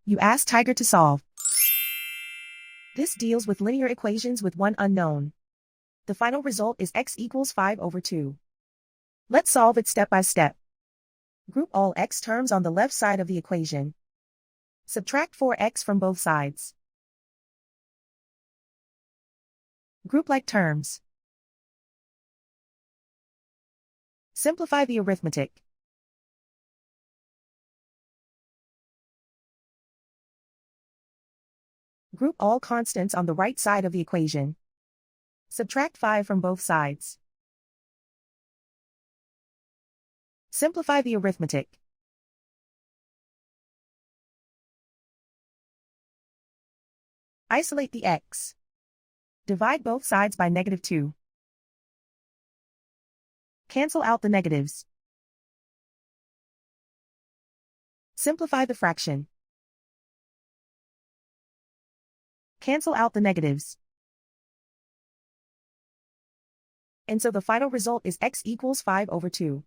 You ask Tiger to solve. This deals with linear equations with one unknown. The final result is x equals 5/2. Let's solve it step by step. Group all x terms on the left side of the equation. Subtract 4x from both sides. Group like terms. Simplify the arithmetic. Group all constants on the right side of the equation. Subtract 5 from both sides. Simplify the arithmetic. Isolate the x. Divide both sides by -2. Cancel out the negatives. Simplify the fraction. Cancel out the negatives. And so the final result is x equals 5/2.